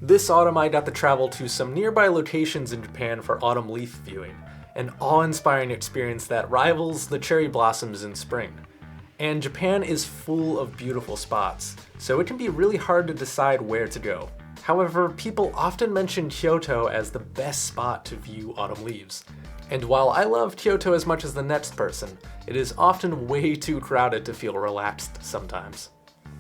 This autumn I got to travel to some nearby locations in Japan for autumn leaf viewing, an awe-inspiring experience that rivals the cherry blossoms in spring. And Japan is full of beautiful spots, so it can be really hard to decide where to go. However, people often mention Kyoto as the best spot to view autumn leaves. And while I love Kyoto as much as the next person, it is often way too crowded to feel relaxed sometimes.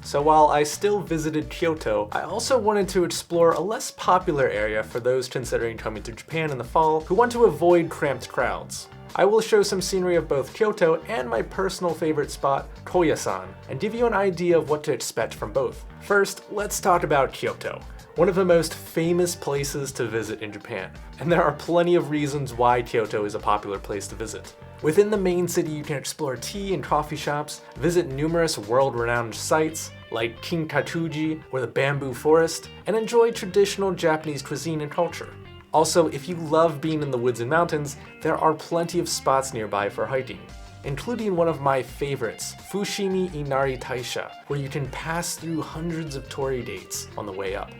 So while I still visited Kyoto, I also wanted to explore a less popular area for those considering coming to Japan in the fall who want to avoid cramped crowds. I will show some scenery of both Kyoto and my personal favorite spot, Koyasan, and give you an idea of what to expect from both. First, let's talk about Kyoto, one of the most famous places to visit in Japan, and there are plenty of reasons why Kyoto is a popular place to visit. Within the main city, you can explore tea and coffee shops, visit numerous world-renowned sites like Kinkakuji or the bamboo forest, and enjoy traditional Japanese cuisine and culture. Also, if you love being in the woods and mountains, there are plenty of spots nearby for hiking, including one of my favorites, Fushimi Inari Taisha, where you can pass through hundreds of torii gates on the way up.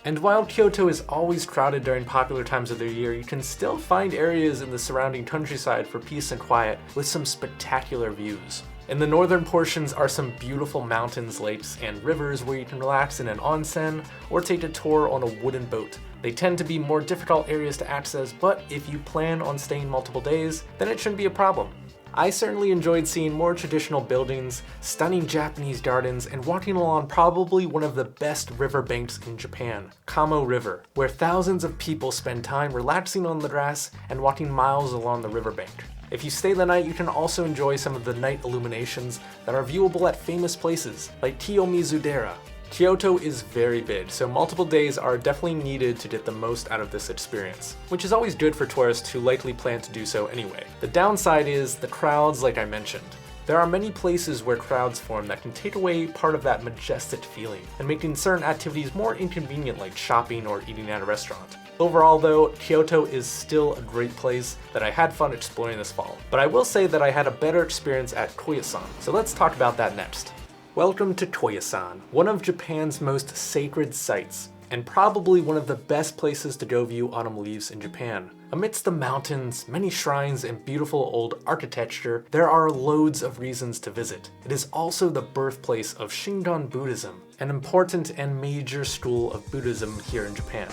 And while Kyoto is always crowded during popular times of the year, you can still find areas in the surrounding countryside for peace and quiet with some spectacular views. In the northern portions are some beautiful mountains, lakes, and rivers where you can relax in an onsen or take a tour on a wooden boat. They tend to be more difficult areas to access, but if you plan on staying multiple days, then it shouldn't be a problem. I certainly enjoyed seeing more traditional buildings, stunning Japanese gardens, and walking along probably one of the best riverbanks in Japan, Kamo River, where thousands of people spend time relaxing on the grass and walking miles along the riverbank. If you stay the night, you can also enjoy some of the night illuminations that are viewable at famous places, like Kiyomizu-dera. Kyoto is very big, so multiple days are definitely needed to get the most out of this experience, which is always good for tourists who likely plan to do so anyway. The downside is the crowds, like I mentioned. There are many places where crowds form that can take away part of that majestic feeling, and making certain activities more inconvenient like shopping or eating at a restaurant. Overall though, Kyoto is still a great place that I had fun exploring this fall, but I will say that I had a better experience at Koyasan, so let's talk about that next. Welcome to Koyasan, one of Japan's most sacred sites, and probably one of the best places to go view autumn leaves in Japan. Amidst the mountains, many shrines, and beautiful old architecture, there are loads of reasons to visit. It is also the birthplace of Shingon Buddhism, an important and major school of Buddhism here in Japan.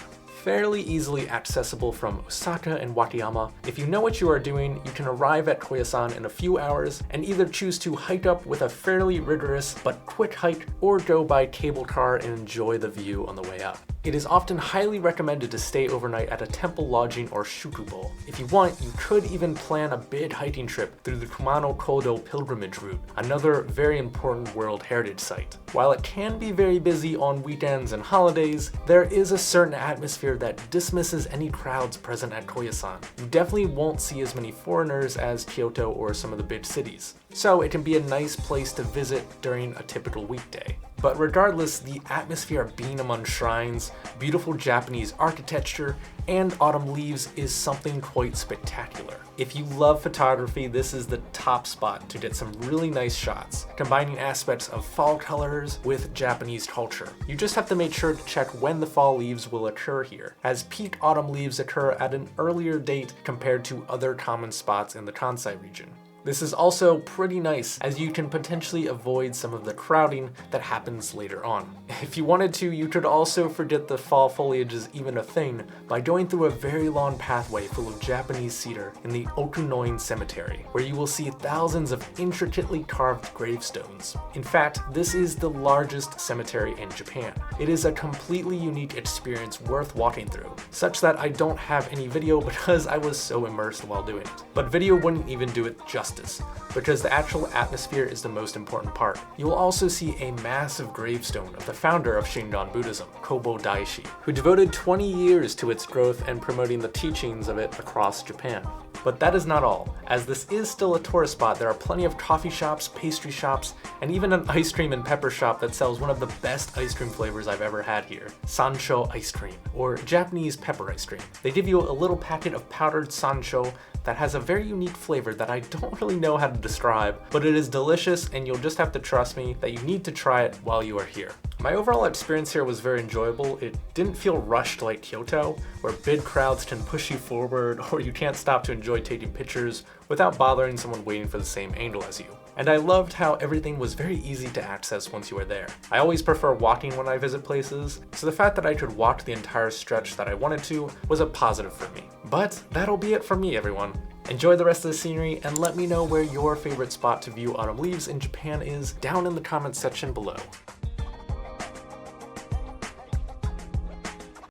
Fairly easily accessible from Osaka and Wakayama. If you know what you are doing, you can arrive at Koyasan in a few hours and either choose to hike up with a fairly rigorous but quick hike or go by cable car and enjoy the view on the way up. It is often highly recommended to stay overnight at a temple lodging or shukubo. If you want, you could even plan a big hiking trip through the Kumano Kodo pilgrimage route, another very important World Heritage Site. While it can be very busy on weekends and holidays, there is a certain atmosphere that dismisses any crowds present at Koyasan. You definitely won't see as many foreigners as Kyoto or some of the big cities, so it can be a nice place to visit during a typical weekday. But regardless, the atmosphere of being among shrines, beautiful Japanese architecture, and autumn leaves is something quite spectacular. If you love photography, this is the top spot to get some really nice shots, combining aspects of fall colors with Japanese culture. You just have to make sure to check when the fall leaves will occur here, as peak autumn leaves occur at an earlier date compared to other common spots in the Kansai region. This is also pretty nice, as you can potentially avoid some of the crowding that happens later on. If you wanted to, you could also forget the fall foliage is even a thing by going through a very long pathway full of Japanese cedar in the Okunoin Cemetery, where you will see thousands of intricately carved gravestones. In fact, this is the largest cemetery in Japan. It is a completely unique experience worth walking through, such that I don't have any video because I was so immersed while doing it. But video wouldn't even do it justice, because the actual atmosphere is the most important part. You will also see a massive gravestone of the founder of Shingon Buddhism, Kobo Daishi, who devoted 20 years to its growth and promoting the teachings of it across Japan. But that is not all. As this is still a tourist spot, there are plenty of coffee shops, pastry shops, and even an ice cream and pepper shop that sells one of the best ice cream flavors I've ever had here, Sancho ice cream, or Japanese pepper ice cream. They give you a little packet of powdered Sancho that has a very unique flavor that I don't really know how to describe, but it is delicious and you'll just have to trust me that you need to try it while you are here. My overall experience here was very enjoyable. It didn't feel rushed like Kyoto, where big crowds can push you forward or you can't stop to enjoy taking pictures without bothering someone waiting for the same angle as you. And I loved how everything was very easy to access once you were there. I always prefer walking when I visit places, so the fact that I could walk the entire stretch that I wanted to was a positive for me. But that'll be it for me, everyone. Enjoy the rest of the scenery and let me know where your favorite spot to view autumn leaves in Japan is down in the comments section below.